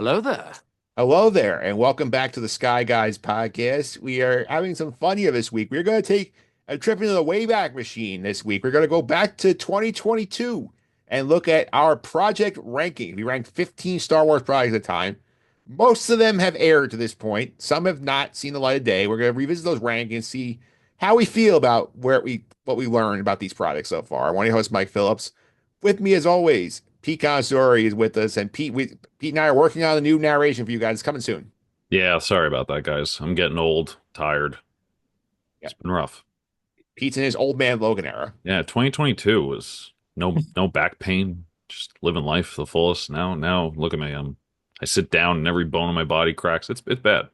Hello there. Hello there, and welcome back to the Sky Guys podcast. We are having some fun here this week. We're going to take a trip into the Wayback Machine this week. We're going to go back to 2022 and look at our project ranking. We ranked 15 Star Wars projects at a time. Most of them have aired to this point. Some have not seen the light of day. We're going to revisit those rankings, see how we feel about what we learned about these projects so far. I want to host Mike Phillips. With me, as always, Pete Consadori is with us, and Pete and I are working on a new narration for you guys. It's coming soon. Yeah, sorry about that, guys. I'm getting old, tired. Yeah, It's been rough. Pete's in his old man Logan era. Yeah, 2022 was no back pain, just living life to the fullest. Now look at me. I sit down and every bone in my body cracks. It's bad.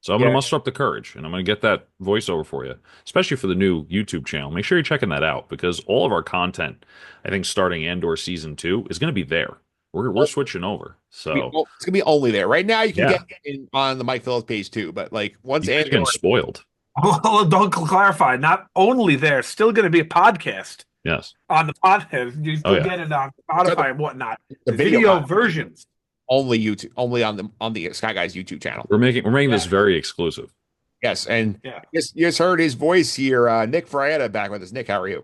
So I'm gonna Yeah, muster up the courage and I'm gonna get that voiceover for you, especially for the new YouTube channel. Make sure you're checking that out because all of our content, I think starting Andor season 2, is gonna be there. We're switching over. So it's gonna be only there right now. You can get yeah, in on the Mike Phillips page too, but like once you guys are Andor, getting spoiled. Well, don't clarify. Not only there, still going to be a podcast Yes. on the podcast. You Oh still yeah. get it on so Spotify and whatnot. the The video video content versions. only YouTube, only on the Sky Guys YouTube channel. We're making this Yeah, very exclusive. Yes, and yeah. you just heard his voice here. Nick Fraietta back with us. Nick, how are you?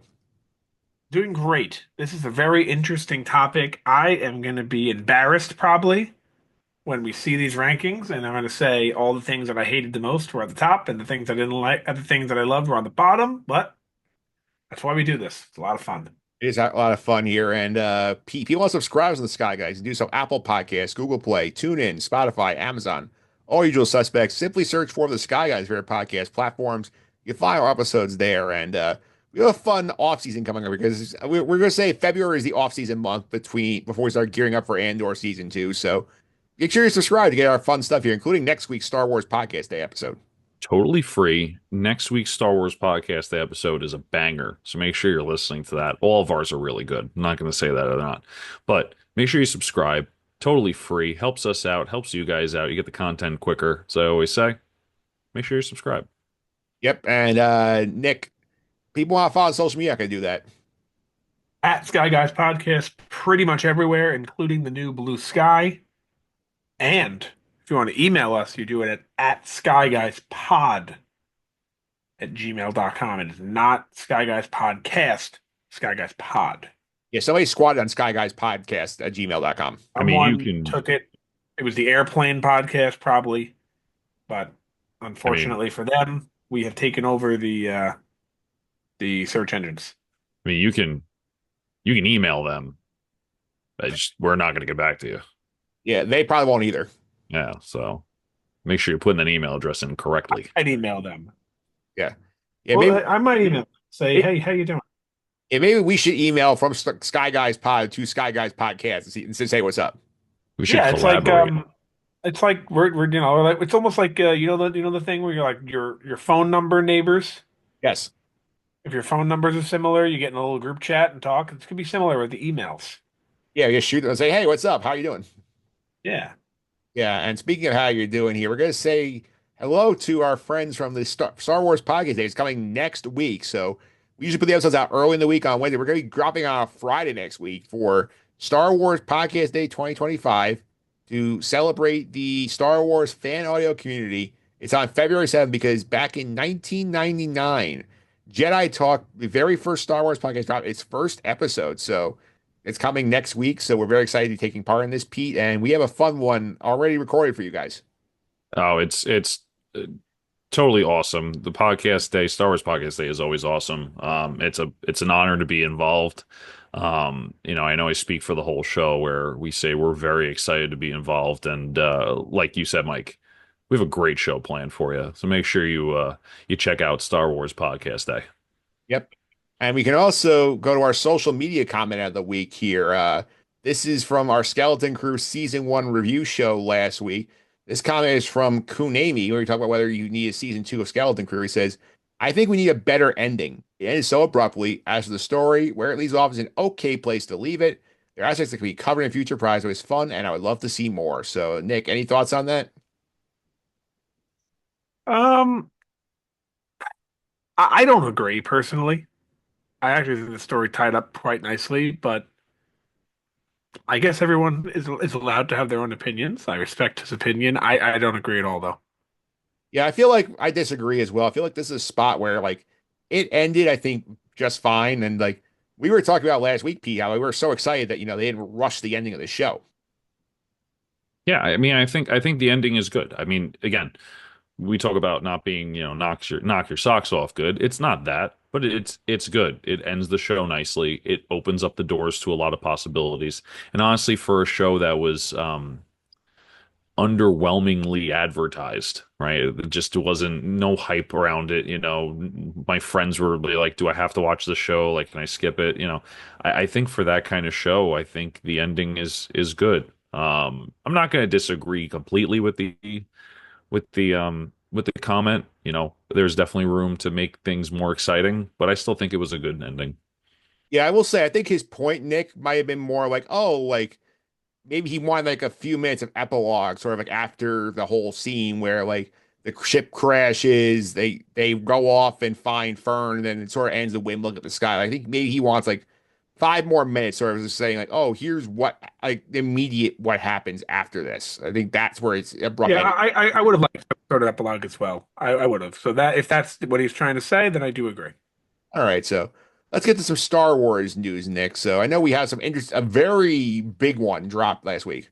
Doing great. This is a very interesting topic. I am going to be embarrassed probably when we see these rankings, and I'm going to say all the things that I hated the most were at the top, and the things I didn't like, and the things that I loved were on the bottom. But that's why we do this. It's a lot of fun. It is a lot of fun here. And people want to subscribe to the Sky Guys. You do so Apple Podcasts, Google Play, TuneIn, Spotify, Amazon, all usual suspects. Simply search for the Sky Guys for your podcast platforms. You can find our episodes there. And we have a fun off season coming up because we're going to say February is the off season month before we start gearing up for Andor season 2. So make sure you subscribe to get our fun stuff here, including next week's Star Wars Podcast Day episode. Totally free. Next week's Star Wars podcast episode is a banger. So make sure you're listening to that. All of ours are really good. I'm not going to say that or not. But make sure you subscribe. Totally free. Helps us out. Helps you guys out. You get the content quicker. So I always say, make sure you subscribe. Yep. And Nick, people want to follow on social media. I can do that. At Sky Guys Podcast, pretty much everywhere, including the new Blue Sky. And if you want to email us, you do it at skyguyspod@gmail.com. It is not Sky Guys Podcast, Sky Guys Pod. Yeah, somebody squatted on Sky Guys Podcast at gmail.com. I mean, you Someone can, took it. It was the Airplane Podcast, probably, but I mean, unfortunately for them, we have taken over the search engines. you can email them. We're not going to get back to you. Yeah, they probably won't either. Yeah. So make sure you're putting that email address in correctly. I'd email them. Yeah. Yeah, Well, maybe I might email them. Say, maybe, hey, how you doing? yeah, maybe we should email from Sky Guys Pod to Sky Guys Podcast and say what's up. We should Yeah, collaborate. it's like we're like it's almost like you know the thing where you're like your phone number neighbors. Yes. If your phone numbers are similar, you get in a little group chat and talk. It's gonna be similar with the emails. Yeah, just shoot them and say, hey, what's up? How you doing? Yeah. Yeah, and speaking of how you're doing here, we're going to say hello to our friends from the Star Wars Podcast Day. It's coming next week. So we usually put the episodes out early in the week on Wednesday. We're going to be dropping on a Friday next week for Star Wars Podcast Day 2025 to celebrate the Star Wars fan audio community. It's on February 7th because back in 1999, Jedi Talk, the very first Star Wars podcast, dropped its first episode. So it's coming next week, so we're very excited to be taking part in this, Pete, and we have a fun one already recorded for you guys. Oh, it's totally awesome. The podcast day, Star Wars podcast day, is always awesome. It's an honor to be involved. I know I speak for the whole show where we say we're very excited to be involved, and like you said, Mike, we have a great show planned for you. So make sure you check out Star Wars Podcast Day. Yep. And we can also go to our social media comment of the week here. This is from our Skeleton Crew season 1 review show last week. This comment is from Kunami, where we talk about whether you need a season 2 of Skeleton Crew. He says, I think we need a better ending. It ended so abruptly. As for the story, where it leaves off is an okay place to leave it. There are aspects that can be covered in future prize. It was fun, and I would love to see more. So, Nick, any thoughts on that? Um, I don't agree personally. I actually think the story tied up quite nicely, but I guess everyone is allowed to have their own opinions. I respect his opinion. I don't agree at all, though. Yeah, I feel like I disagree as well. I feel like this is a spot where like it ended, I think, just fine. And like we were talking about last week, Pete, how we were so excited that they didn't rush the ending of the show. Yeah, I mean, I think the ending is good. I mean, again, we talk about not being, knock your socks off good. It's not that, but it's good. It ends the show nicely. It opens up the doors to a lot of possibilities. And honestly, for a show that was underwhelmingly advertised, right? It just wasn't no hype around it. My friends were really like, "Do I have to watch the show? Like, can I skip it?" I think for that kind of show, I think the ending is good. I'm not going to disagree completely with the comment. There's definitely room to make things more exciting, but I still think it was a good ending. Yeah, I will say I think his point, Nick, might have been more like, oh, like maybe he wanted like a few minutes of epilogue, sort of like after the whole scene where like the ship crashes, they go off and find Fern, and then it sort of ends the wind look at the sky. I think maybe he wants like 5 more minutes, sort of just saying like, oh, here's what like immediate what happens after this. I think that's where it's abrupt Yeah, ending. I would have liked some sort of epilogue as well. I would have. So that if that's what he's trying to say, then I do agree. All right, so let's get to some Star Wars news, Nick. So I know we have some interest, a very big one dropped last week.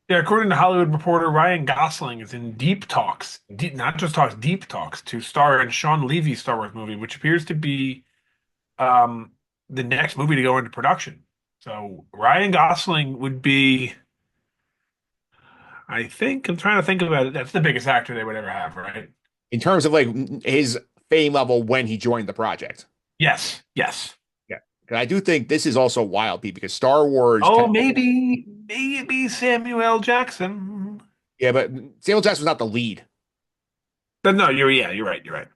Yeah, according to Hollywood Reporter, Ryan Gosling is in deep talks, not just talks, deep talks to star in Shawn Levy's Star Wars movie, which appears to be um, the next movie to go into production. So Ryan Gosling would be, I think, I'm trying to think about it. That's the biggest actor they would ever have, right? In terms of like his fame level when he joined the project. Yes, yes. Yeah. And I do think this is also wild, Pete, because Star Wars Oh, maybe Samuel L. Jackson. yeah, but Samuel Jackson's not the lead. But no, yeah, you're right, you're right.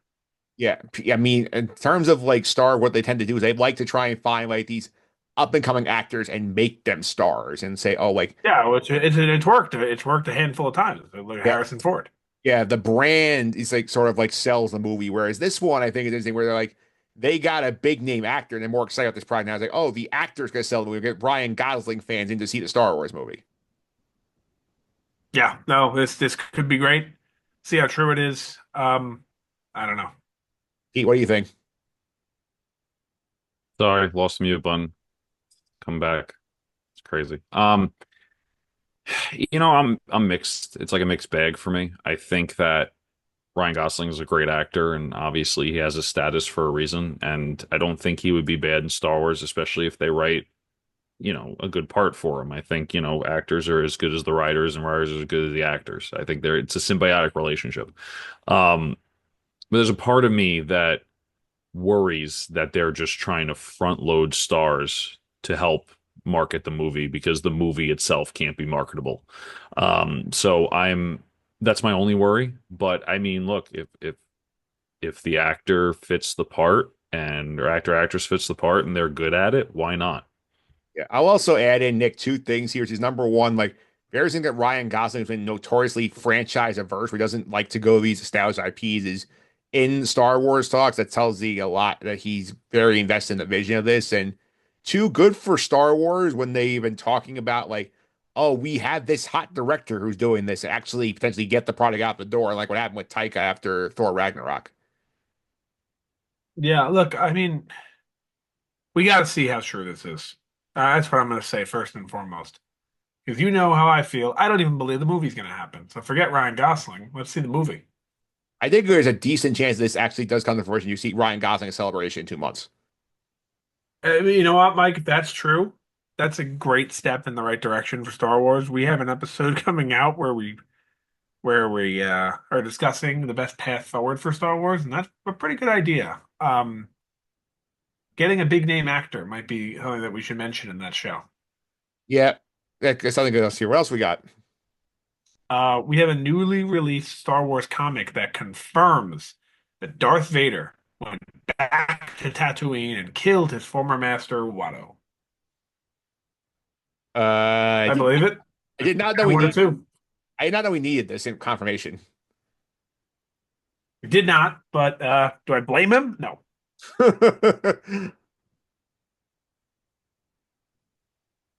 Yeah. I mean, in terms of like Star, what they tend to do is they like to try and find like these up and coming actors and make them stars and say, oh, like, Yeah, well, it's worked. It's worked a handful of times. Look at yeah, Harrison Ford. yeah, the brand is like sort of like sells the movie. Whereas this one, I think is interesting where they're like, they got a big name actor and they're more excited about this project now. It's like, oh, the actor's gonna sell the movie. We get Ryan Gosling fans in to see the Star Wars movie. Yeah, no, this could be great. See how true it is. I don't know. Pete, what do you think? Sorry, lost the mute button. Come back. It's crazy. I'm mixed. It's like a mixed bag for me. I think that Ryan Gosling is a great actor, and obviously he has a status for a reason. And I don't think he would be bad in Star Wars, especially if they write, a good part for him. I think, actors are as good as the writers, and writers are as good as the actors. I think it's a symbiotic relationship. Um, but there's a part of me that worries that they're just trying to front load stars to help market the movie because the movie itself can't be marketable. So that's my only worry. But I mean, look, if the actor fits the part and or actor actress fits the part and they're good at it, why not? Yeah, I'll also add in Nick two things here, which is number one, like there's thing that Ryan Gosling has been notoriously franchise averse, where he doesn't like to go these established IPs is in Star Wars talks. That tells you a lot that he's very invested in the vision of this. And two, good for Star Wars when they've been talking about like, oh, we have this hot director who's doing this and actually potentially get the product out the door, like what happened with Taika after Thor Ragnarok. Yeah, look, I mean, we got to see how true this is. That's what I'm going to say first and foremost. Because you know how I feel. I don't even believe the movie's going to happen. So forget Ryan Gosling. Let's see the movie. I think there's a decent chance this actually does come to fruition. You see Ryan Gosling a celebration in 2 months. You know what, Mike? If that's true, that's a great step in the right direction for Star Wars. We have an episode coming out where we are discussing the best path forward for Star Wars, and that's a pretty good idea. Getting a big name actor might be something that we should mention in that show. Yeah, that's something else here. What else we got? We have a newly released Star Wars comic that confirms that Darth Vader went back to Tatooine and killed his former master, Watto. I I did, believe it. I did not know I we wanted need. to. I did not know we needed this in confirmation. Did not, but do I blame him? No.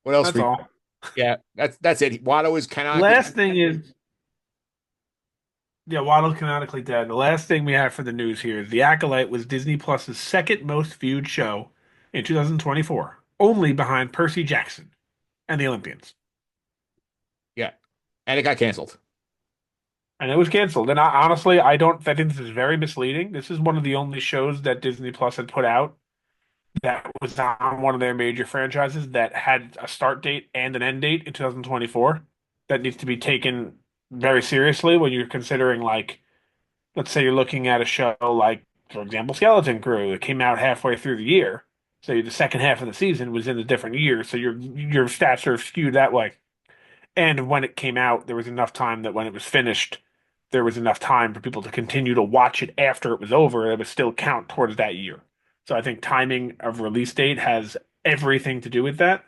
What What else That's we? all. Yeah, that's it. Watto is canonically. Last thing is, yeah, Waddle's canonically dead. The last thing we have for the news here is The Acolyte was Disney Plus's second most viewed show in 2024, only behind Percy Jackson and the Olympians. Yeah, and it got canceled. And it was canceled. And honestly, I think this is very misleading. This is one of the only shows that Disney Plus had put out that was on one of their major franchises that had a start date and an end date in 2024. That needs to be taken very seriously when you're considering, like, let's say you're looking at a show like, for example, Skeleton Crew that came out halfway through the year. So the second half of the season was in a different year, so your stats are skewed that way. And when it came out, there was enough time that when it was finished, there was enough time for people to continue to watch it after it was over. It would still count towards that year. So I think timing of release date has everything to do with that.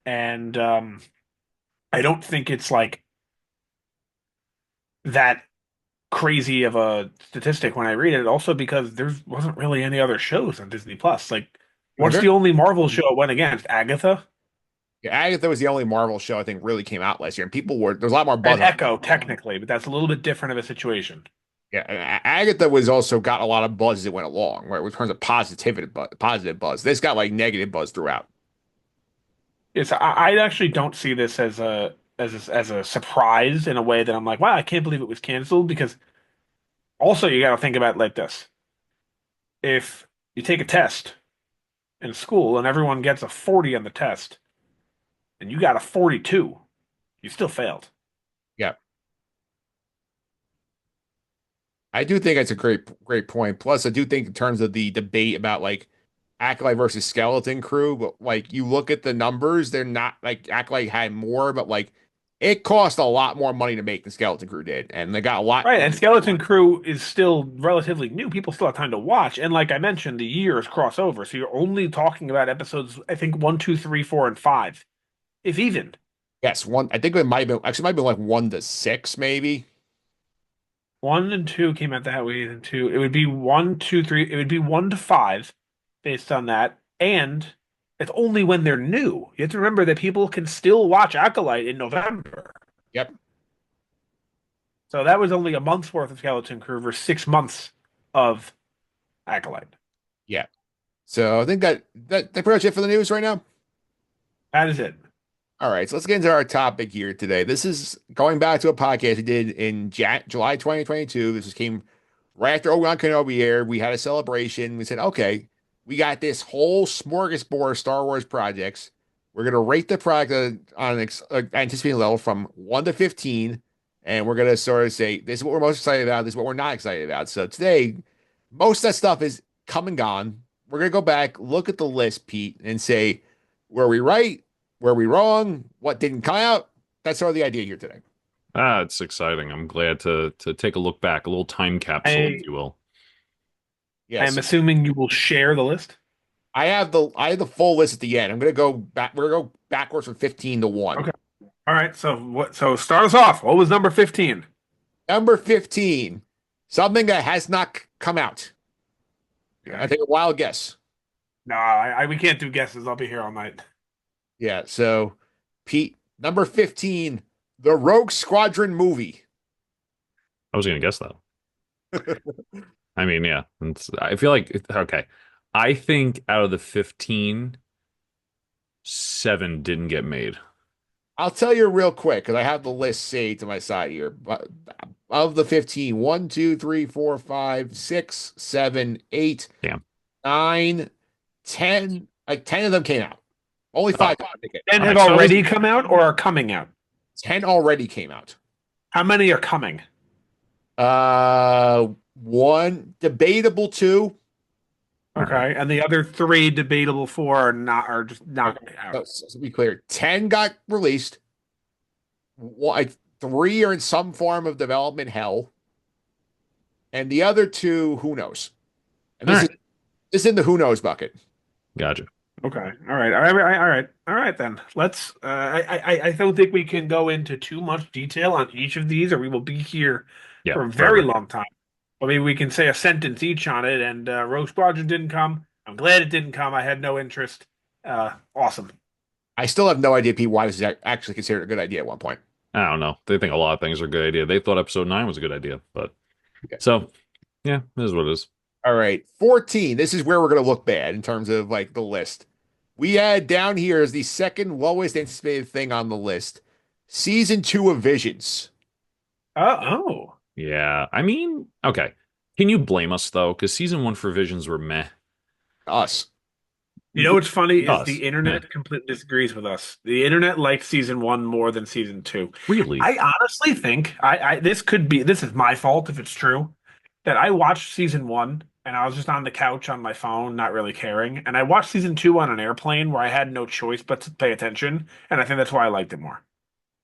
And I don't think it's like that crazy of a statistic when I read it. Also because there wasn't really any other shows on Disney Plus. Like, Was what's there? the only Marvel show it went against? Agatha Yeah, Agatha was the only Marvel show I think really came out last year, and people were there's a lot more and buzz on it. Echo, technically, but that's a little bit different of a situation. Yeah, and Agatha was also got a lot of buzz as it went along, right? In terms of positive buzz. This got like negative buzz throughout. It's I actually don't see this as a surprise in a way that I'm like, wow, I can't believe it was canceled. Because also you got to think about it like this: if you take a test in school and everyone gets a 40 on the test, and you got a 42, you still failed. Yeah, I do think that's a great point. Plus, I do think in terms of the debate about like Acolyte versus Skeleton Crew, but like you look at the numbers, they're not like Acolyte had more, but like it cost a lot more money to make than Skeleton Crew did, and they got a lot. Right, and Skeleton Crew is still relatively new. People still have time to watch, and like I mentioned, the years cross over, so you're only talking about episodes, I think, one, two, three, four, and five, if even. Yes, one. I think it might have been actually it might have been like 1 to 6, maybe. One and two came out that way, and two. It would be one, two, three. It would be one to five based on that. And it's only when they're new. You have to remember that people can still watch Acolyte in November. Yep. So that was only a month's worth of Skeleton Crew versus 6 months of Acolyte. Yeah. So I think that pretty much it for the news right now. That is it. All right, so let's get into our topic here today. This is going back to a podcast we did in July 2022. This came right after Obi-Wan Kenobi aired. We had a celebration. We said, okay, we got this whole smorgasbord of Star Wars projects. We're going to rate the product on an anticipating level from 1 to 15, and we're going to sort of say, this is what we're most excited about, this is what we're not excited about. So today, most of that stuff is come and gone. We're going to go back, look at the list, Pete, and say, were we right? Were we wrong? What didn't come out? That's sort of the idea here today. Ah, it's exciting. I'm glad to take a look back, a little time capsule, if I you will. I'm Yes, assuming you will share the list. I have the full list at the end. I'm gonna go back. We're gonna go backwards from 15 to 1. Okay. All right. So start us off. What was number 15? Number 15, something that has not come out. I Okay. take a wild guess. No, we can't do guesses. I'll be here all night. Yeah. So, Pete, number 15, the Rogue Squadron movie. I was gonna guess that. I mean, yeah. I feel like okay. I think out of the 15, 7 didn't get made. I'll tell you real quick because I have the list saved to my side here. But of the 15, 1, 2, 3, 4, 5, 6, 7, 8, Damn. 9, 10. Like 10 of them came out. Only Oh, 5 didn't make it. And all have right. So I was already come out or are coming out? 10 already came out. How many are coming? One debatable, two. all right. Okay, and the other three debatable four are just not out. So to be clear, 10 got released. Like 3 are in some form of development hell, and the other 2, who knows? And All this is right. this is in the who knows bucket. Gotcha. Okay, all right. Then let's. I don't think we can go into too much detail on each of these, or we will be here Yeah, for a very forever. long time. I mean, we can say a sentence each on it. And Rogue Squadron didn't come. I'm glad it didn't come. I had no interest. Awesome. I still have no idea, Pete, why this is actually considered a good idea at one point. I don't know. They think a lot of things are a good idea. They thought episode 9 was a good idea, but Yeah. so yeah, it is what it is. All right, 14. This is where we're going to look bad in terms of like the list. We had down here as the second lowest anticipated thing on the list, season two of Visions. Oh. Yeah, I mean, okay. Can you blame us though? Because season 1 for Visions were meh. Us. You know what's funny is Us, the meh. internet completely disagrees with us. The internet liked season one more than season two. Really? I honestly think this could be this is my fault if it's true that I watched season one and I was just on the couch on my phone, not really caring, and I watched season two on an airplane where I had no choice but to pay attention, and I think that's why I liked it more.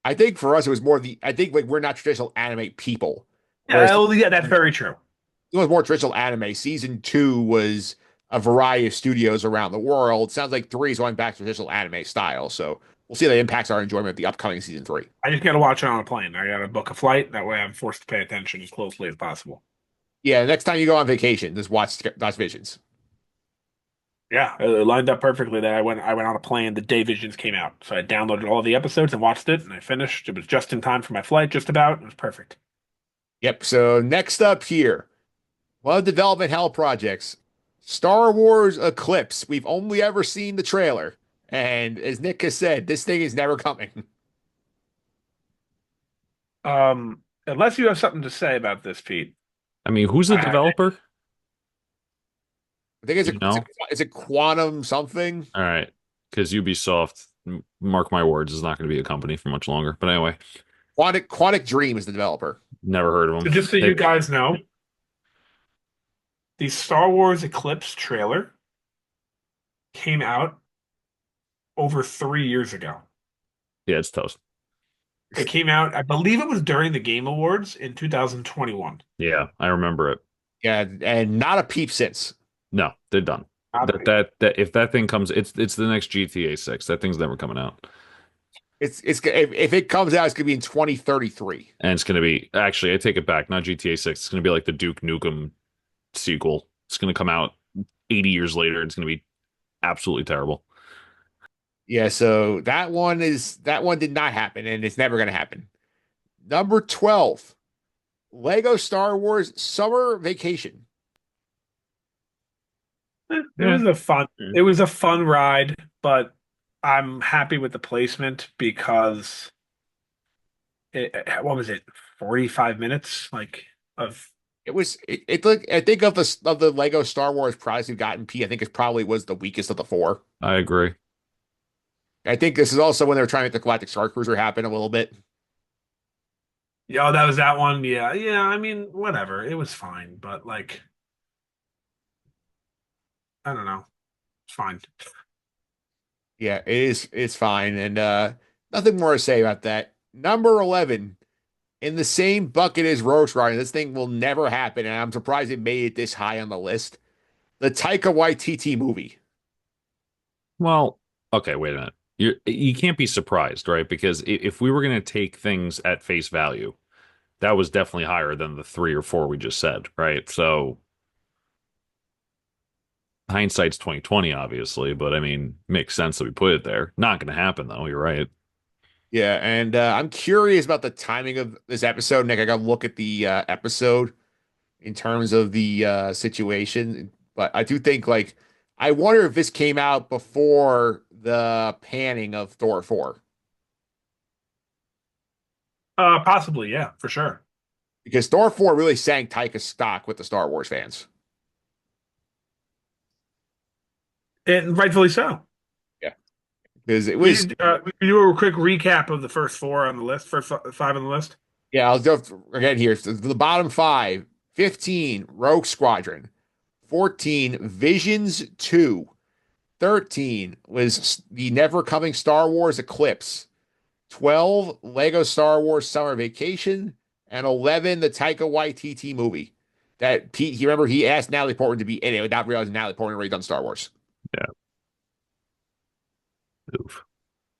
I think for us, it was more the, I think like we're not traditional anime people. Whereas Yeah, well, yeah, that's very true. it was more traditional anime. Season two was a variety of studios around the world. Sounds like three is going back to traditional anime style. So we'll see how that impacts our enjoyment of the upcoming season three. I just got to watch it on a plane. I got to book a flight. That way, I'm forced to pay attention as closely as possible. Yeah, next time you go on vacation, just watch Visions. Yeah, it lined up perfectly that I went on a plane the day Visions came out. So I downloaded all of the episodes and watched it and I finished. It was just in time for my flight, just about. It was perfect. Yep. So next up here, one of the development hell projects, Star Wars Eclipse. We've only ever seen the trailer. And as Nick has said, this thing is never coming. Unless you have something to say about this, Pete. I mean, who's the I, developer? I think Do you know? it's a quantum something. All right, because Ubisoft, mark my words, is not going to be a company for much longer. But anyway, Quantic Dream is the developer. never heard of so them. just so you They, guys know, the Star Wars Eclipse trailer came out over 3 years ago. yeah, it's toast. It came out, I believe it was during the Game Awards in 2021. Yeah, I remember it. Yeah, and not a peep since. No, they're done. Not a peep. That if that thing comes, it's the next GTA 6. That thing's never coming out, It's if it comes out, it's gonna be in 2033. and it's going to be actually, I take it back, not GTA 6. It's going to be like the Duke Nukem sequel. It's going to come out 80 years later. It's going to be absolutely terrible. Yeah, so that one did not happen, and it's never gonna happen. Number 12, Lego Star Wars Summer Vacation. It Yeah. was a fun, it was a fun ride, but I'm happy with the placement because what was it, 45 minutes like of It look I think of the Lego Star Wars products we've gotten, P, I think it probably was the weakest of the four. I agree. I think this is also when they were trying to make the Galactic Star Cruiser happen a little bit. yeah, that was that one. Yeah, yeah. I mean, whatever. It was fine, but like, I don't know. It's fine. Yeah, it's fine. And nothing more to say about that. Number 11, in the same bucket as Roach Rider. This thing will never happen, and I'm surprised it made it this high on the list. The Taika Waititi movie. Well, okay, wait a minute. You can't be surprised, right? Because if we were going to take things at face value, that was definitely higher than the 3 or 4 we just said, right? So hindsight's 2020, obviously, but I mean, makes sense that we put it there. Not going to happen though. You're right. Yeah, and I'm curious about the timing of this episode. Nick, I got to look at the episode in terms of the situation, but I do think like I wonder if this came out before the panning of Thor 4 Possibly, yeah, for sure. because Thor 4 really sank Taika's stock with the Star Wars fans. And rightfully so. Yeah, because it We was. did, we do a quick recap of the first four on the list, five on the list. Yeah, I'll go again here. So the bottom five: 15, Rogue Squadron; 14, Visions 2; 13 was the never coming Star Wars Eclipse; 12, Lego Star Wars Summer Vacation; and 11, the Taika Waititi movie. That Pete, you remember he asked Natalie Portman to be in it without realizing Natalie Portman already done Star Wars. Yeah. Oof.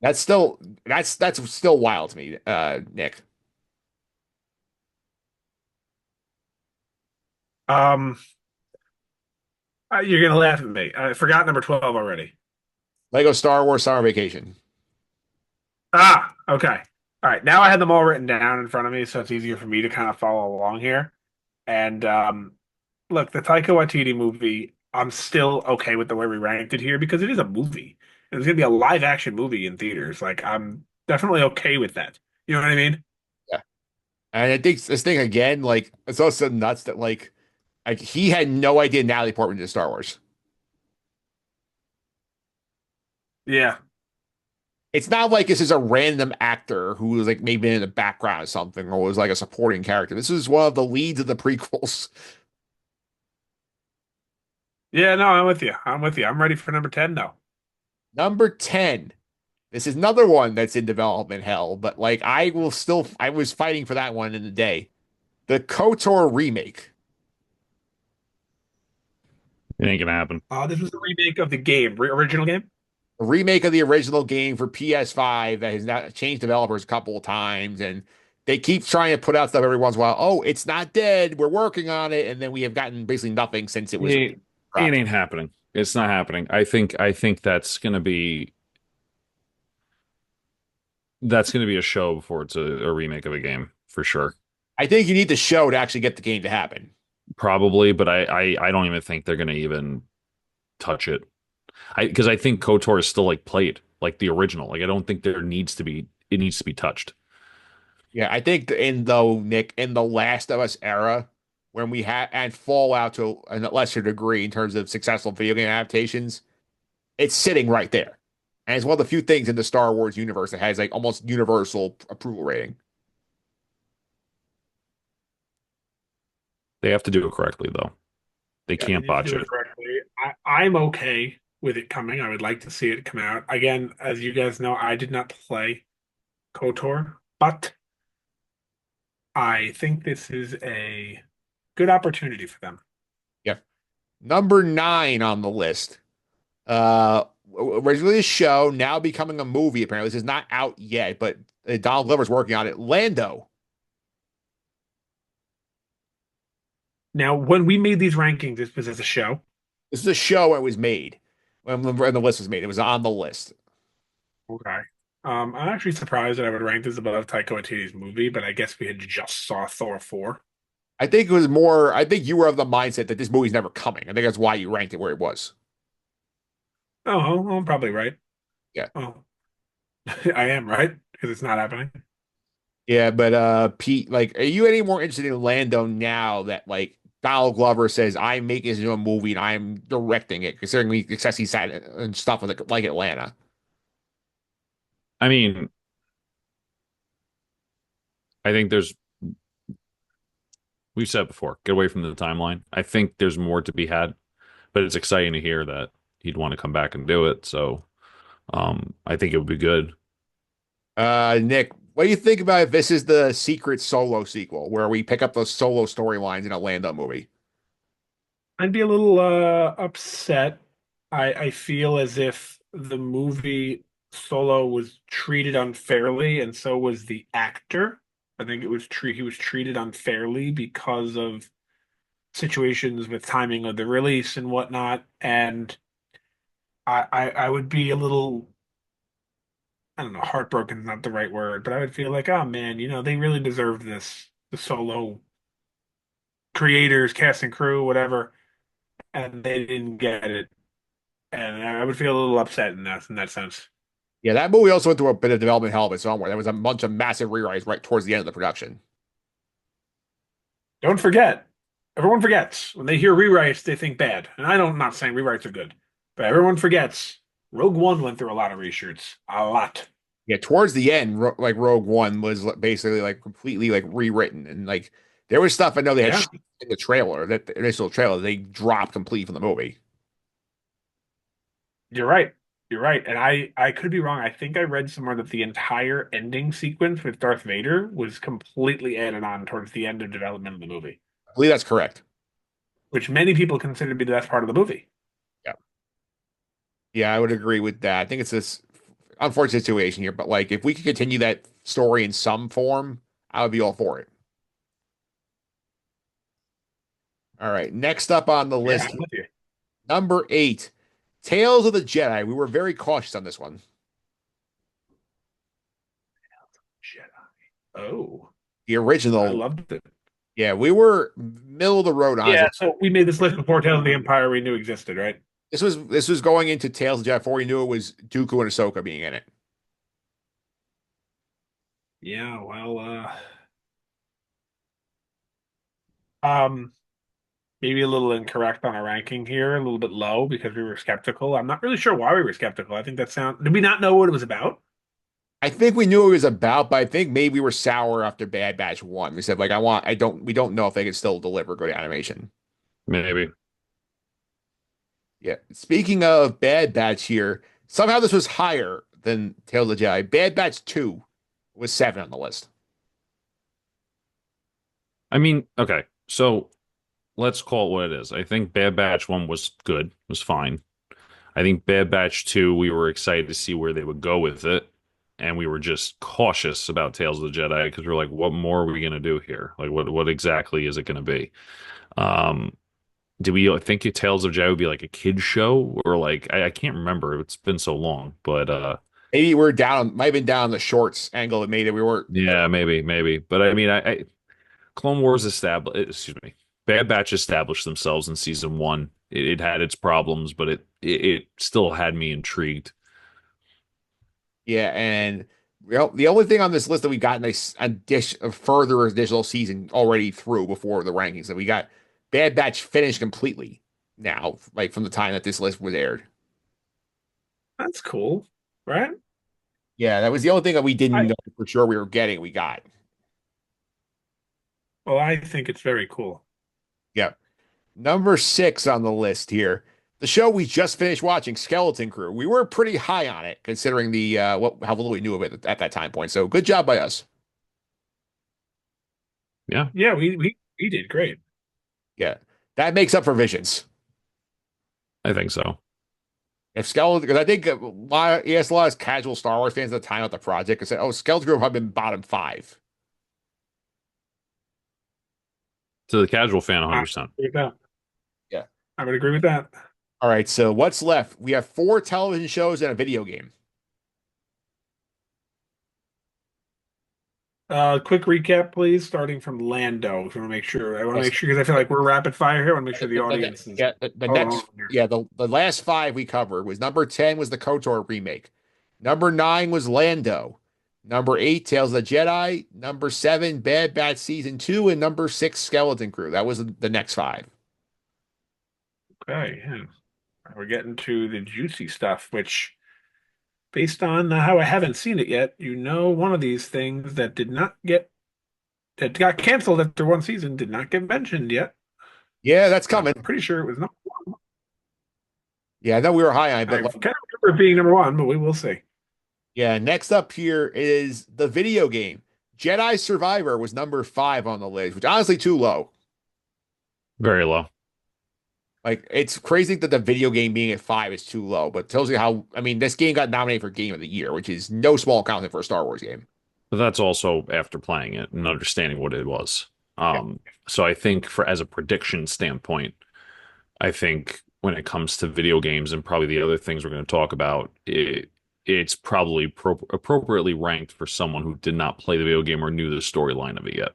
That's still wild to me, Nick. Um, you're gonna laugh at me. I forgot number 12 already. Lego Star Wars Summer Vacation. Okay. All right. Now I had them all written down in front of me, so it's easier for me to kind of follow along here. And look, the Taika Waititi movie, I'm still okay with the way we ranked it here because it is a movie. And it's gonna be a live action movie in theaters. Like I'm definitely okay with that. You know what I mean? Yeah. And I think this thing again, like it's also nuts that like he had no idea Natalie Portman did Star Wars. Yeah. It's not like this is a random actor who was like maybe in the background or something or was like a supporting character. This is one of the leads of the prequels. Yeah, no, I'm with you. I'm with you. I'm ready for number 10 though. Number 10. This is another one that's in development hell, but like I was fighting for that one in the day. The KOTOR remake. It ain't gonna happen. This was a remake of the game, original game. A remake of the original game for PS5 that has not changed developers a couple of times, and they keep trying to put out stuff every once in a while. Oh, it's not dead. We're working on it, and then we have gotten basically nothing since it was It dropped. ain't happening. It's not happening. I think that's gonna be a show before it's a remake of a game for sure. I think you need the show to actually get the game to happen. Probably, but I don't even think they're gonna even touch it. Because I think KOTOR is still like played like the original. Like I don't think there needs to be it needs to be touched. Yeah, I think in though Nick in the Last of Us era, when we had and Fallout to a lesser degree in terms of successful video game adaptations, it's sitting right there. And it's one of the few things in the Star Wars universe that has like almost universal approval rating. They have to do it correctly though. They Yeah, they can't need to botch do it. it correctly. I'm okay with it coming. I would like to see it come out. Again, as you guys know, I did not play KOTOR, but I think this is a good opportunity for them. Yeah. Number 9 on the list. Originally a show, now becoming a movie. Apparently, this is not out yet, but Donald Glover's working on it. Lando. Now, when we made these rankings, this was as a show. This is a show when it was made. When the list was made, it was on the list. Okay. I'm actually surprised that I would rank this above Taika Waititi's movie, but I guess we had just saw Thor 4. I think it was more. I think you were of the mindset that this movie's never coming. I think that's why you ranked it where it was. Oh, I'm probably right. Yeah, Oh, I am right because it's not happening. yeah. But Pete, like, are you any more interested in Lando now that like Donald Glover says I'm making this into a movie and I'm directing it, considering the success he's had and stuff like Atlanta? I mean, I think we've said it before, get away from the timeline. I think there's more to be had, but it's exciting to hear that he'd want to come back and do it. So I think it would be good. Nick, what do you think about if this is the secret Solo sequel where we pick up those Solo storylines in a Lando movie? I'd be a little upset. I feel as if the movie Solo was treated unfairly, and so was the actor. I think he was treated unfairly because of situations with timing of the release and whatnot. And I would be a little, I don't know, heartbroken is not the right word, but I would feel like, oh man, they really deserved this. The Solo creators, cast and crew, whatever, and they didn't get it. And I would feel a little upset in that sense. Yeah, that movie also went through a bit of development hell of its own, where there was a bunch of massive rewrites right towards the end of the production. Don't forget, everyone forgets when they hear rewrites, they think bad. And I'm not saying rewrites are good, but everyone forgets Rogue One went through a lot of reshoots, a lot. Yeah, towards the end, like Rogue One was basically like completely like rewritten, and like there was stuff I know they had Yeah, in the trailer, that the initial trailer they dropped completely from the movie. you're right. You're right. And I could be wrong. I think I read somewhere that the entire ending sequence with Darth Vader was completely added on towards the end of development of the movie, I believe that's correct. which many people consider to be the best part of the movie. Yeah, yeah, I would agree with that. I think it's this unfortunate situation here, but like if we could continue that story in some form, I would be all for it. All right, next up on the Yeah, list, I'm with you. number 8, Tales of the Jedi. We were very cautious on this one. Oh, The I original. loved it. Yeah, we were middle of the road, Yeah, honestly. so we made this list before Tales of the Empire we knew existed, right? This was going into Tales of the Jedi before we knew it was Dooku and Ahsoka being in it. Yeah, well, um, maybe a little incorrect on our ranking here, a little bit low because we were skeptical. I'm not really sure why we were skeptical. I think that sound, did we not know what it was about? I think we knew what it was about, but I think maybe we were sour after Bad Batch 1. We said, like, we don't know if they can still deliver good animation. Maybe. Yeah. Speaking of Bad Batch here, somehow this was higher than Tales of the Jedi. Bad Batch 2 was 7 on the list. I mean, okay, so let's call it what it is. I think Bad Batch 1 was good, was fine. I think Bad Batch 2, we were excited to see where they would go with it. And we were just cautious about Tales of the Jedi because we're like, what more are we going to do here? Like, what exactly is it going to be? Um, do we think Tales of Jedi would be like a kid show or like, I can't remember. It's been so long, but Maybe we're down, might have been down the shorts angle that made it. We were, yeah, maybe. But I mean, Clone Wars established, excuse me, Bad Batch established themselves in season one. It had its problems, but it still had me intrigued. yeah. And the only thing on this list that we got a further additional season already through before the rankings that we got Bad Batch finished completely now, like from the time that this list was aired. That's cool, right? Yeah, that was the only thing that we didn't I, know for sure we were getting. We got. well, I think it's very cool. Yeah. Number 6 on the list here. The show we just finished watching, Skeleton Crew. We were pretty high on it considering the how little we knew of it at that time point. So good job by us. Yeah, Yeah, we did great. Yeah. That makes up for Visions. I think so. If Skeleton, because I think yes, a lot of casual Star Wars fans at the time of the project and said, "Oh, Skeleton Crew have been bottom 5." To the casual fan, I 100%. agree with that. Yeah. I would agree with that. All right. So what's left? We have 4 television shows and a video game. Quick recap, please, starting from Lando. I want to make sure. I want to make Yes. sure because I feel like we're rapid fire here. I want to make sure the audience is Yeah, the following along next, here. yeah, the last 5 we covered was number 10 was the KOTOR remake. Number 9 was Lando. Number 8, Tales of the Jedi. Number 7, Bad Batch Season 2. And number 6, Skeleton Crew. That was the next 5. Okay, yeah. We're getting to the juicy stuff, which, based on how I haven't seen it yet, one of these things that did not get that got canceled after one season did not get mentioned yet. Yeah, that's I'm coming. pretty sure it was not. Yeah, I know we were high on it, I but kind of remember it being number one, but we will see. yeah, next up here is the video game. Jedi Survivor was number 5 on the list, which honestly too low. Very low. Like it's crazy that the video game being at 5 is too low, but tells you how. I mean, this game got nominated for Game of the Year, which is no small accomplishment for a Star Wars game. But that's also after playing it and understanding what it was. Yeah, So I think for as a prediction standpoint, I think when it comes to video games and probably the other things we're going to talk about, it's probably appropriately ranked for someone who did not play the video game or knew the storyline of it yet.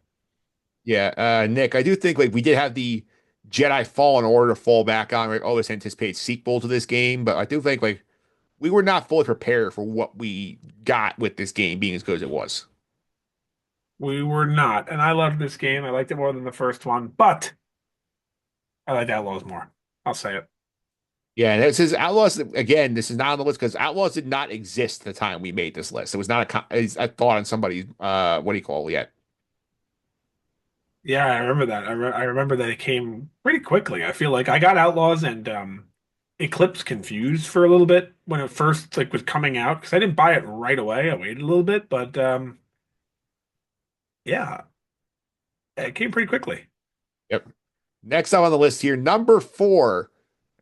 yeah. Nick, I do think like we did have the Jedi Fallen Order to fall back on, like, oh, this anticipated sequel to this game, but I do think like we were not fully prepared for what we got with this game being as good as it was. We were not, and I loved this game. I liked it more than the first one, but I like Outlaws more. I'll say it. Yeah, and it says Outlaws again. This is not on the list because Outlaws did not exist at the time we made this list. It was not a thought on somebody's what do you call it yet? Yeah, I remember that. I remember that it came pretty quickly. I feel like I got Outlaws and Eclipse confused for a little bit when it first like was coming out because I didn't buy it right away. I waited a little bit, but yeah, it came pretty quickly. Yep. Next up on the list here, number 4.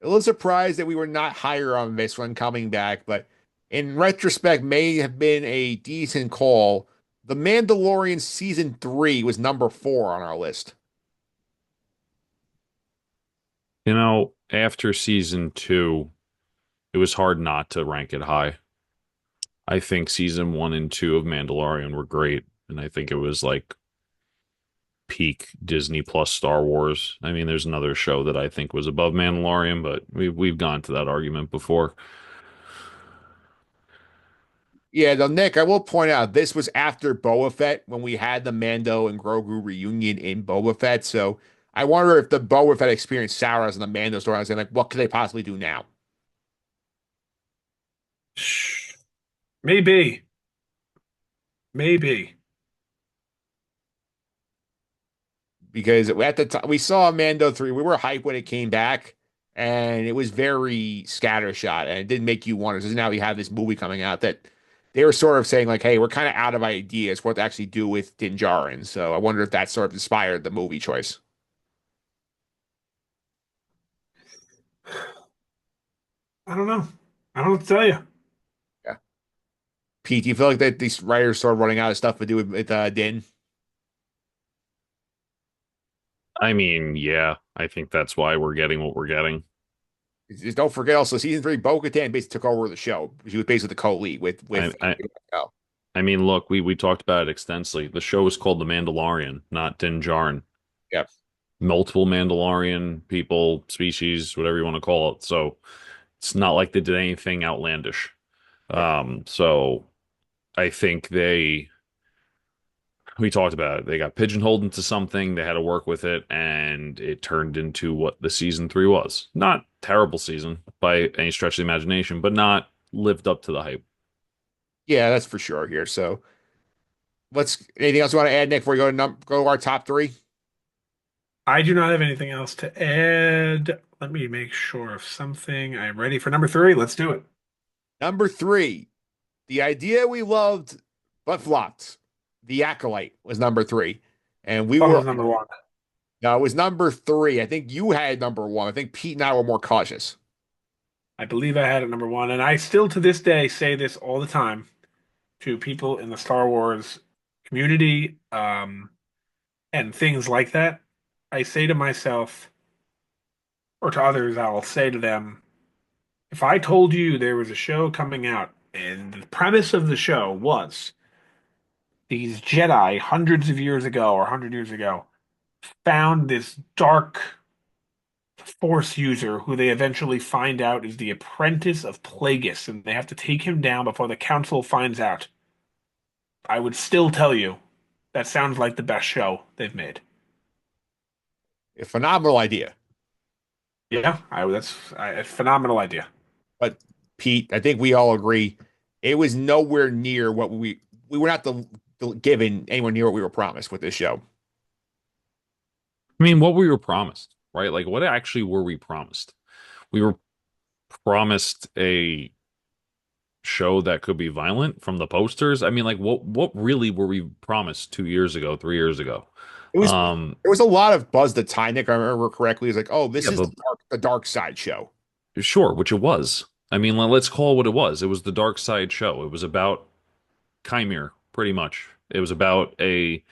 A little surprised that we were not higher on this one coming back, but in retrospect, may have been a decent call. The Mandalorian season 3 was number 4 on our list. After season two, it was hard not to rank it high. I think season one and two of Mandalorian were great. and I think it was like peak Disney Plus Star Wars. I mean, there's another show that I think was above Mandalorian, but we've gone to that argument before. Yeah, though, Nick, I will point out this was after Boba Fett when we had the Mando and Grogu reunion in Boba Fett. So I wonder if the Boba Fett experience sours on the Mando story. I was saying, like, what could they possibly do now? Maybe, maybe. Because at the time we saw Mando 3, we were hyped when it came back, and it was very scattershot, and it didn't make you want to. So now we have this movie coming out that they were sort of saying, like, hey, we're kind of out of ideas for what to actually do with Din Djarin. So I wonder if that sort of inspired the movie choice. I don't know. I don't know what to tell you. Yeah. Pete, do you feel like that these writers started running out of stuff to do with Din? I mean, yeah, I think that's why we're getting what we're getting. Just don't forget also season 3, Bo-Katan basically took over the show. She was basically the co-lead I, with I, oh, I mean, look, we talked about it extensively. The show is called The Mandalorian, not Din Djarin. yeah. Multiple Mandalorian people, species, whatever you want to call it. So it's not like they did anything outlandish. Yeah. So I think we talked about it. They got pigeonholed into something, they had to work with it, and it turned into what the season three was. Not terrible season by any stretch of the imagination, but not lived up to the hype. Yeah, that's for sure here. So let's anything else you want to add, Nick, before we go to our top three? I do not have anything else to add. Let me make sure of something. I'm ready for number three. Let's do it. Number three, the idea we loved but flopped. The Acolyte was number three. And we Thought it were was number one. no, it was number three. I think you had number one. I think Pete and I were more cautious. I believe I had it number one, and I still to this day say this all the time to people in the Star Wars community, and things like that. I say to myself, or to others, I'll say to them, if I told you there was a show coming out and the premise of the show was these Jedi hundreds of years ago or 100 years ago found this dark Force user who they eventually find out is the apprentice of Plagueis, and they have to take him down before the council finds out. I would still tell you that sounds like the best show they've made. A phenomenal idea. Yeah, that's a phenomenal idea. But Pete, I think we all agree it was nowhere near what we were not given anywhere near what we were promised with this show. I mean, what we were promised, right? Like, what actually were we promised? We were promised a show that could be violent from the posters. I mean, like, what really were we promised 2 years ago, 3 years ago? It was Um, there was a lot of buzz the time, Nick. I remember correctly. It was like, oh, this yeah, is but the dark side show. sure, which it was. I mean, let's call it what it was. It was the Dark Side show. It was about Chimere, pretty much. It was about a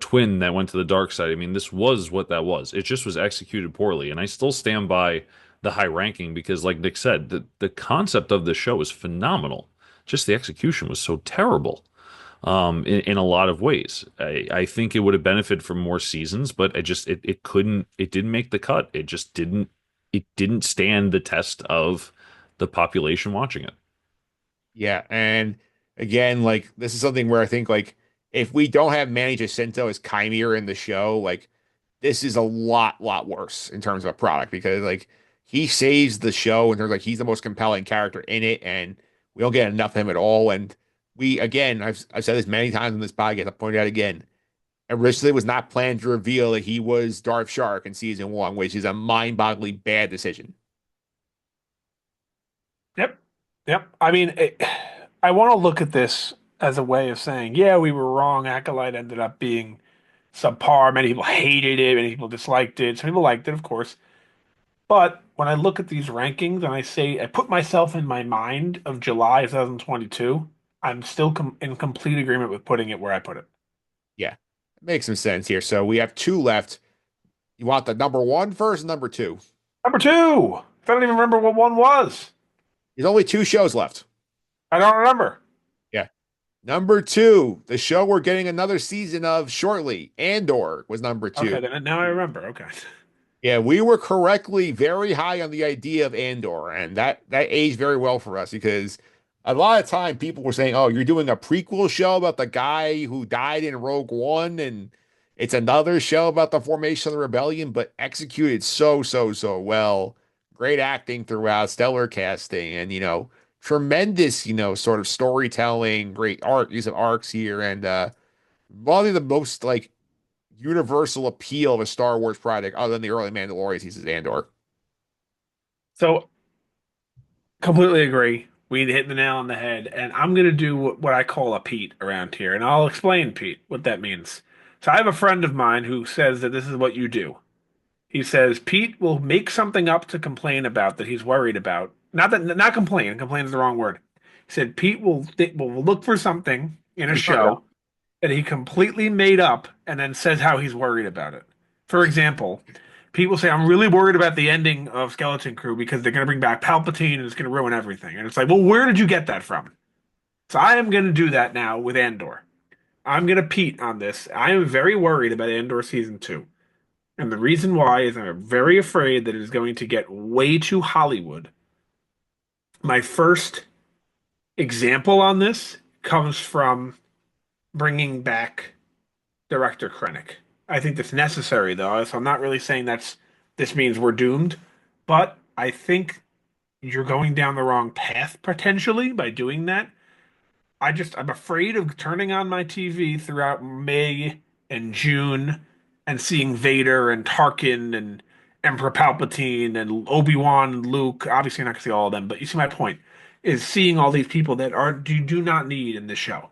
twin that went to the dark side. I mean, this was what that was. It just was executed poorly, and I still stand by the high ranking because, like Nick said, the concept of the show is phenomenal. Just the execution was so terrible. In a lot of ways, I think it would have benefited from more seasons, but it couldn't. It didn't make the cut. It just didn't. It didn't stand the test of the population watching it. Yeah, and again, like this is something where I think like if we don't have Manny Jacinto as Chimere in the show, like this is a lot worse in terms of a product because like he saves the show and there's like he's the most compelling character in it, and we don't get enough of him at all. And we again, I've said this many times in this podcast. I pointed out again, originally was not planned to reveal that he was Darth Shark in season one, which is a mind-boggling bad decision. Yep. Yep. I mean, I want to look at this as a way of saying, yeah, we were wrong. Acolyte ended up being subpar. Many people hated it. Many people disliked it. Some people liked it, of course. But when I look at these rankings and I say, I put myself in my mind of July of 2022, I'm still in complete agreement with putting it where I put it. Yeah, it makes some sense here. So we have two left. You want the number one first, and number two? Number two. I don't even remember what one was. There's only two shows left. I don't remember. Yeah. Number two, the show we're getting another season of shortly, Andor was number two. Okay, then now I remember. Okay. Yeah, we were correctly very high on the idea of Andor, and that aged very well for us because a lot of time people were saying, "Oh, you're doing a prequel show about the guy who died in Rogue One, and it's another show about the formation of the rebellion, but executed so well. Great acting throughout, stellar casting, and tremendous, sort of storytelling, great art, use of arcs here, and probably the most like universal appeal of a Star Wars project, other than the early Mandalorians, he says Andor. So completely agree. We hit the nail on the head, and I'm gonna do what I call a Pete around here, and I'll explain Pete what that means. So I have a friend of mine who says that this is what you do. He says Pete will make something up to complain about that he's worried about. Not complain. Complain is the wrong word. He said Pete will look for something in a show that he completely made up and then says how he's worried about it. For example, people say, I'm really worried about the ending of Skeleton Crew because they're going to bring back Palpatine and it's going to ruin everything. And it's like, well, where did you get that from? So I am going to do that now with Andor. I'm going to Pete on this. I am very worried about Andor season two. And the reason why is I'm very afraid that it is going to get way too Hollywood. My first example on this comes from bringing back director Krennic. I think that's necessary, though. So I'm not really saying this means we're doomed, but I think you're going down the wrong path potentially by doing that. I'm afraid of turning on my TV throughout May and June and seeing Vader and Tarkin and Emperor Palpatine and Obi-Wan and Luke. Obviously, you're not gonna see all of them, but you see my point. Is seeing all these people that are you do not need in this show.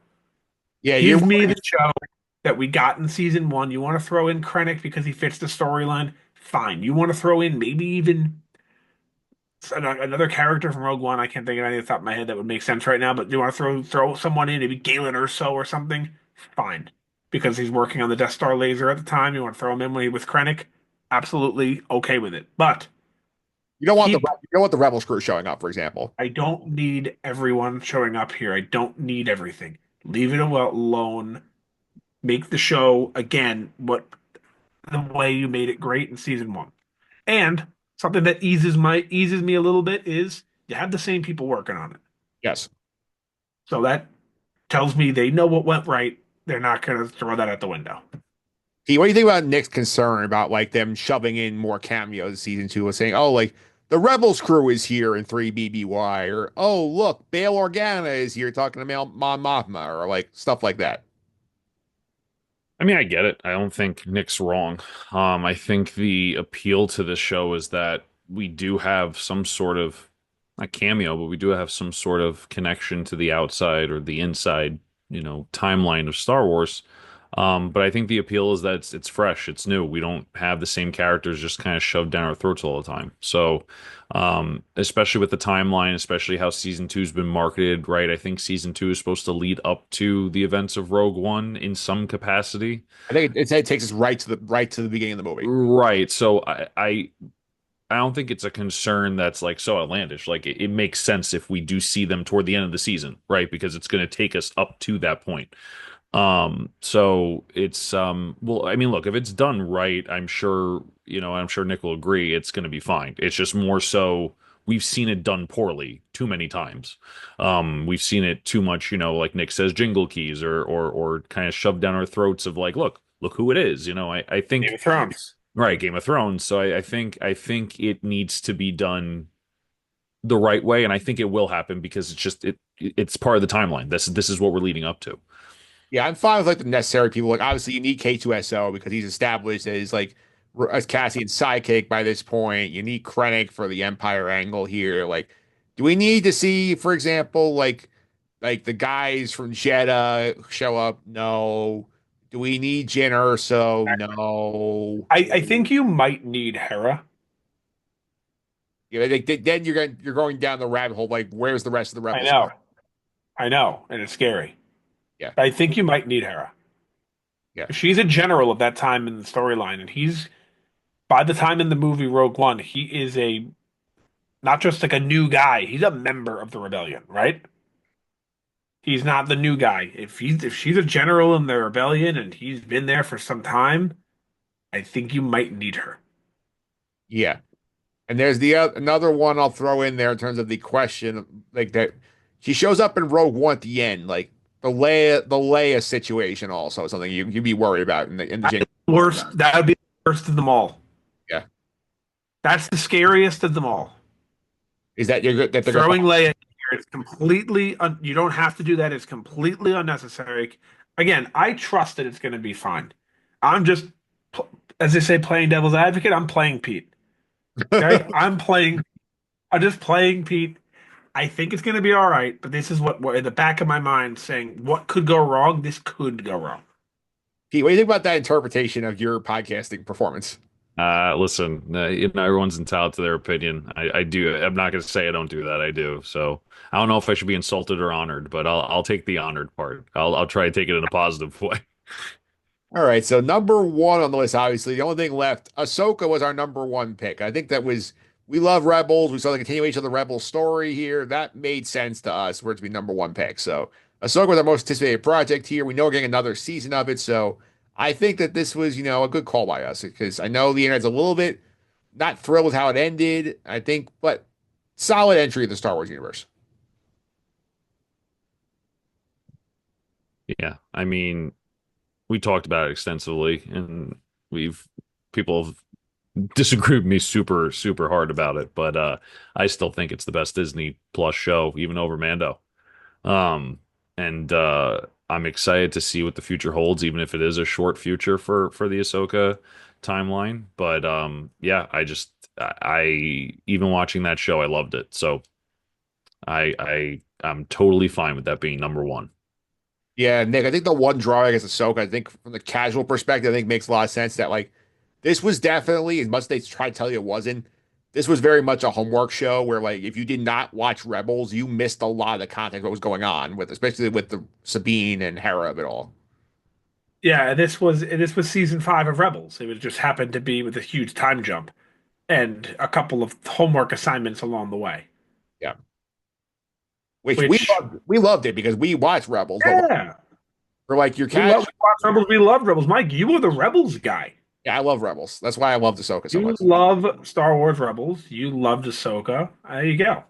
Yeah, you're Give me the show that we got in season one. You want to throw in Krennic because he fits the storyline? Fine. You want to throw in maybe even another character from Rogue One? I can't think of any off the top of my head that would make sense right now. But do you want to throw someone in, maybe Galen Erso or something? Fine, because he's working on the Death Star laser at the time. You want to throw him in when he with Krennic? Absolutely okay with it. But keep. you don't want the Rebels crew showing up, for example. I don't need everyone showing up here. I don't need everything. Leave it alone. Make the show again what the way you made it great in season one. And something that eases me a little bit is you have the same people working on it. Yes. So that tells me they know what went right. They're not going to throw that out the window. Hey, what do you think about Nick's concern about like them shoving in more cameos in season two and saying, "Oh, like the Rebels crew is here in 3BBY," or "Oh, look, Bail Organa is here talking to Mon Mothma," or like stuff like that. I mean, I get it. I don't think Nick's wrong. I think the appeal to this show is that we do have some sort of, not cameo, but we do have some sort of connection to the outside or the inside, timeline of Star Wars. But I think the appeal is that it's fresh, it's new. We don't have the same characters just kind of shoved down our throats all the time. So, especially with the timeline, especially how season two's been marketed, right? I think season two is supposed to lead up to the events of Rogue One in some capacity. I think it takes us right to the beginning of the movie. Right. So I don't think it's a concern that's like so outlandish. Like it makes sense if we do see them toward the end of the season, right? Because it's going to take us up to that point. So it's well, I mean, look, if it's done right, I'm sure Nick will agree it's going to be fine. It's just more so we've seen it done poorly too many times. We've seen it too much, like Nick says, jingle keys or kind of shoved down our throats of like, look who it is. I Game think of Thrones. right, Game of Thrones. So I think it needs to be done the right way, and I think it will happen because it's part of the timeline. This is what we're leading up to. Yeah, I'm fine with like the necessary people. Like obviously you need K2SO because he's established as like as Cassian's sidekick by this point. You need Krennic for the Empire angle here. Like, do we need to see, for example, like the guys from Jeddah show up? No. Do we need Jyn Erso? No. I think you might need Hera. Then you're going down the rabbit hole. Like, where's the rest of the I Rebels? know. I know, and it's scary. Yeah, But I think you might need Hera. yeah. She's a general of that time in the storyline, and he's by the time in the movie Rogue One, he is a not just like a new guy, he's a member of the rebellion, right? He's not the new guy. If she's a general in the rebellion and he's been there for some time, I think you might need her. Yeah. And there's another one I'll throw in there in terms of the question, like that she shows up in Rogue One at the end, like the Leia situation also something you'd be worried about in the James Bond Worst, saga. that would be the worst of them all. Yeah. That's the scariest of them all. Is that you're good that they're gonna Throwing follow? Leia in here is you don't have to do that. It's completely unnecessary. Again, I trust that it's going to be fine. I'm just, as they say, playing devil's advocate. I'm playing Pete. Okay, I'm just playing Pete. I think it's going to be all right, but this is what in the back of my mind saying what could go wrong. This could go wrong. Pete, what do you think about that interpretation of your podcasting performance? Listen, everyone's entitled to their opinion. I do. I'm not going to say I don't do that. I do. So I don't know if I should be insulted or honored, but I'll take the honored part. I'll try to take it in a positive way. All right, so number one on the list, obviously, the only thing left, Ahsoka was our number one pick. I think that was we love Rebels. We saw the continuation of the Rebels story here. That made sense to us for it to be number one pick. So Ahsoka was our most anticipated project here. We know we're getting another season of it. So I think that this was, a good call by us because I know the internet's a little bit not thrilled with how it ended. I think, but solid entry of the Star Wars universe. Yeah, I mean, we talked about it extensively, and we've people have disagreed with me super hard about it, but I still think it's the best Disney Plus show, even over Mando. Um, and I'm excited to see what the future holds, even if it is a short future for the Ahsoka timeline. But yeah, I even watching that show, I loved it. So I'm totally fine with that being number one. Yeah, Nick, I think the one drawback is Ahsoka. I think from the casual perspective, I think makes a lot of sense that like this was definitely, as much as they try to tell you it wasn't, this was very much a homework show where like if you did not watch Rebels, you missed a lot of the content what was going on with especially with the Sabine and Hera of it all. Yeah, this was season 5 of Rebels. It was just happened to be with a huge time jump and a couple of homework assignments along the way. Yeah. Which we Which, loved we loved it because we watched Rebels, but yeah, for like your we casual watched Rebels. We loved Rebels. Mike, you were the Rebels guy. yeah, I love Rebels. That's why I love Ahsoka so You much. love Star Wars Rebels. You loved Ahsoka. There you go.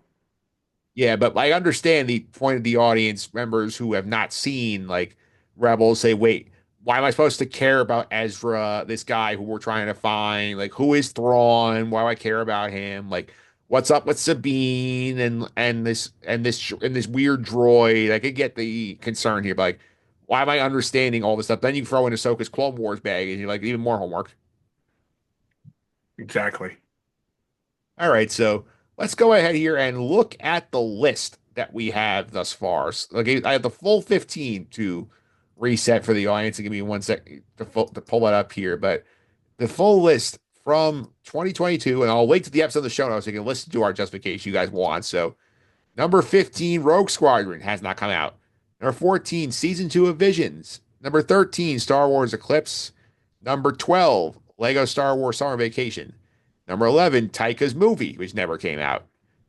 Yeah, but I understand the point of the audience members who have not seen like Rebels say, wait, why am I supposed to care about Ezra, this guy who we're trying to find? Like, who is Thrawn? Why do I care about him? Like, what's up with Sabine and this weird droid? I could get the concern here, but like, why am I understanding all this stuff? Then you throw in Ahsoka's Clone Wars bag, and you're like, even more homework. Exactly. All right, so let's go ahead here and look at the list that we have thus far. Okay, I have the full 15 to reset for the audience. Give me 1 sec to pull that up here. But the full list from 2022, and I'll link to the episode of the show notes so you can listen to our justification you guys want. So number 15, Rogue Squadron has not come out. Number 14, Season 2 of Visions. Number 13, Star Wars Eclipse. Number 12, Lego Star Wars Summer Vacation. Number 11, Taika's movie, which never came out.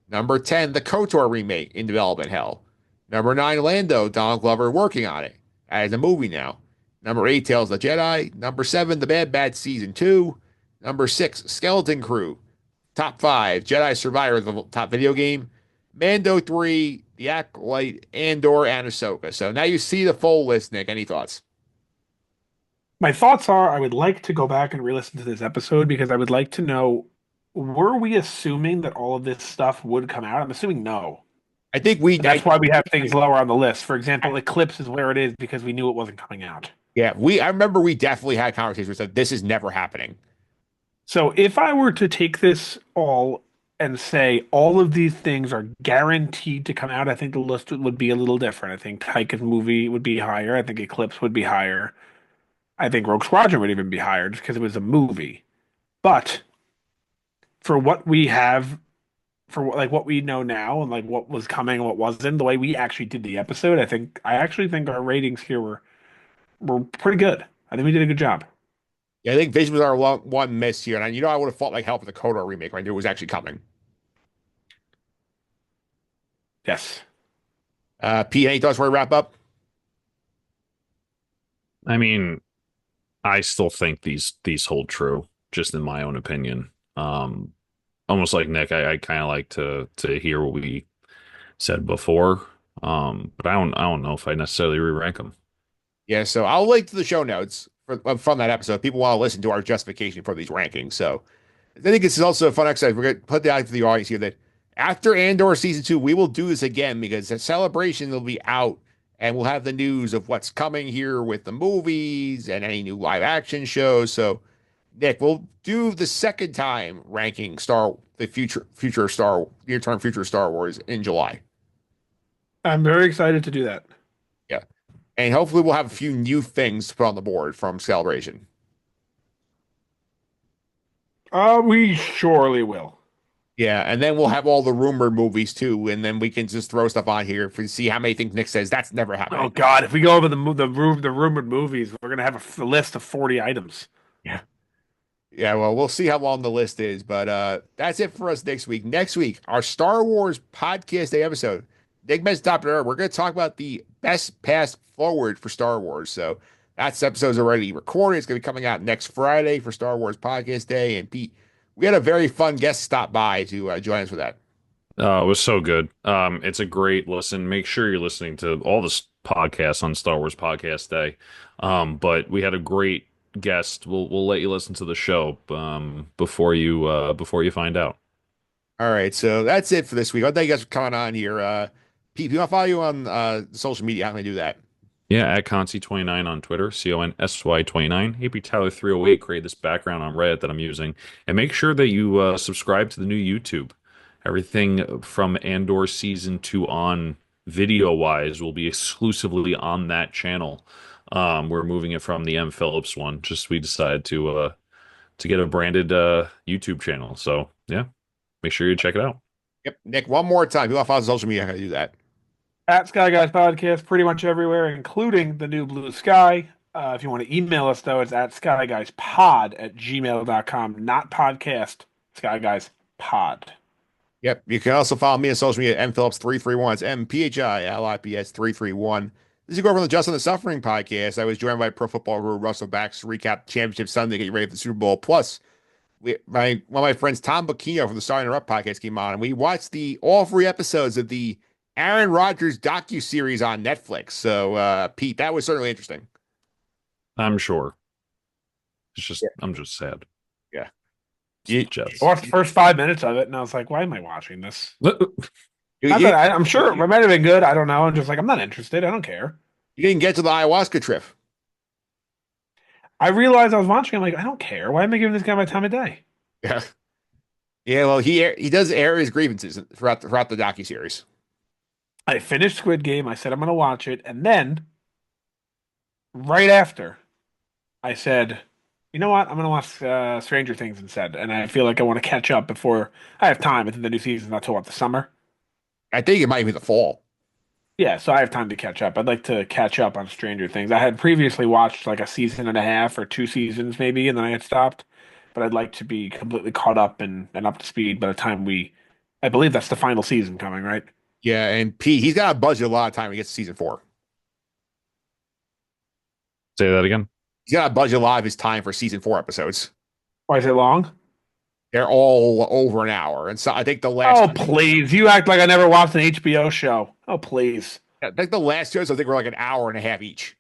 Number 10, the KOTOR remake in development hell. Number 9, Lando, Donald Glover working on it as a movie now. Number 8, Tales of the Jedi. Number 7, The Bad Batch Season 2. Number 6, Skeleton Crew. Top 5, Jedi Survivor, the top video game. Mando 3, The Acolyte, Andor, and Ahsoka. So now you see the full list, Nick. Any thoughts? My thoughts are I would like to go back and re-listen to this episode because I would like to know, were we assuming that all of this stuff would come out? I'm assuming no. I think we, And I, that's why we have things lower on the list. For example, Eclipse is where it is because we knew it wasn't coming out. yeah, I remember we definitely had conversations where said this is never happening. So if I were to take this all and say all of these things are guaranteed to come out, I think the list would be a little different. I think Taika's movie would be higher. I think Eclipse would be higher. I think Rogue Squadron would even be higher just because it was a movie. But for what we have, like what we know now and like what was coming and what wasn't, the way we actually did the episode, I actually think our ratings here were pretty good. I think we did a good job. Yeah, I think Vision was our one miss here, and I would have fought like hell for the KOTOR remake. I knew it was actually coming. Yes. Pete, any thoughts before we wrap up? I mean, I still think these hold true, just in my own opinion. Almost like Nick, I kind of like to hear what we said before. But I don't know if I necessarily re-rank them. Yeah, so I'll link to the show notes from that episode. People want to listen to our justification for these rankings. So I think this is also a fun exercise. We're going to put that out to the audience here that after Andor season 2, we will do this again because the celebration will be out and we'll have the news of what's coming here with the movies and any new live action shows. So, Nick, we'll do the second time ranking the future Star near term future Star Wars in July. I'm very excited to do that. Yeah. And hopefully we'll have a few new things to put on the board from Celebration. We surely will. Yeah, and then we'll have all the rumored movies too, and then we can just throw stuff on here if we see how many things Nick says that's never Oh happening. God, if we go over the rumored movies, we're gonna have a list of 40 items. Yeah. Yeah, well, we'll see how long the list is, but that's it for us next week. Next week, our Star Wars podcast day episode. Nick mentioned top there. We're going to talk about the best path forward for Star Wars. So that episode's already recorded. It's going to be coming out next Friday for Star Wars podcast day. And Pete, we had a very fun guest stop by to join us for that. It was so good. It's a great listen. Make sure you're listening to all the podcasts on Star Wars Podcast Day. But we had a great guest. We'll let you listen to the show before you find out. All right, so that's it for this week. I thank you guys for coming on here. Pete, if you want to follow you on social media, how can I do that? Yeah, at Consy29 on Twitter, CONSY29. AP Tyler 308 created this background on Reddit that I'm using. And make sure that you subscribe to the new YouTube. Everything from Andor season 2 on video wise will be exclusively on that channel. We're moving it from the M. Phillips one. Just we decided to get a branded YouTube channel. So yeah, make sure you check it out. Yep, Nick, one more time. If you want to follow social media, how can I do that? At Sky Guys Podcast, pretty much everywhere, including the new Blue Sky. If you want to email us, though, it's at skyguyspod@gmail.com, not podcast, Sky Guys Pod. Yep. You can also follow me on social media at mphillips331. It's MPHILIPS 331. This is go over on the Just on the Suffering podcast. I was joined by Pro Football Guru Russell Backs to recap Championship Sunday, get you ready for the Super Bowl. Plus, one of my friends, Tom Bacchino from the Starting Up podcast came on, and we watched all 3 episodes of the Aaron Rodgers docu-series on Netflix. So, Pete, that was certainly interesting. I'm sure. Yeah. I'm just sad. Yeah. Jets. I watched the first 5 minutes of it, and I was like, why am I watching this? You, I'm sure it might have been good. I don't know. I'm just like, I'm not interested. I don't care. you didn't get to the ayahuasca trip. I realized I was watching. I'm like, I don't care. Why am I giving this guy my time of day? Yeah. Yeah, well, he does air his grievances throughout the docu-series. I finished Squid Game. I said I'm going to watch it. And then right after, I said, you know what? I'm going to watch Stranger Things instead. And I feel like I want to catch up before I have time. I think the new season's not till what, the summer? I think it might be the fall. Yeah, so I have time to catch up. I'd like to catch up on Stranger Things. I had previously watched like a season and a half or 2 seasons maybe, and then I had stopped. But I'd like to be completely caught up and up to speed by the time I believe that's the final season coming, right? Yeah, and Pete, he's got a budget a lot of time when he gets to season 4. Say that again. He's got to budget a lot of his time for season 4 episodes. Why is it long? They're all over an hour. And so I think the Oh, last please. You act like I never watched an HBO show. Oh, please. I think the last shows I think were like an hour and a half each.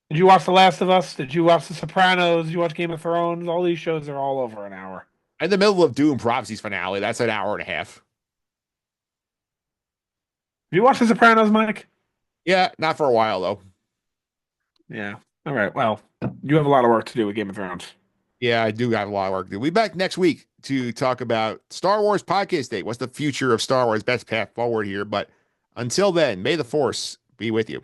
Did you watch The Last of Us? Did you watch The Sopranos? Did you watch Game of Thrones? All these shows are all over an hour. In the middle of Doom Prophecy's finale, that's an hour and a half. Have you watched The Sopranos, Mike? Yeah, not for a while though. Yeah. All right. Well, you have a lot of work to do with Game of Thrones. Yeah, I do have a lot of work to do. We'll be back next week to talk about Star Wars Podcast Day. What's the future of Star Wars? Best path forward here. But until then, may the Force be with you.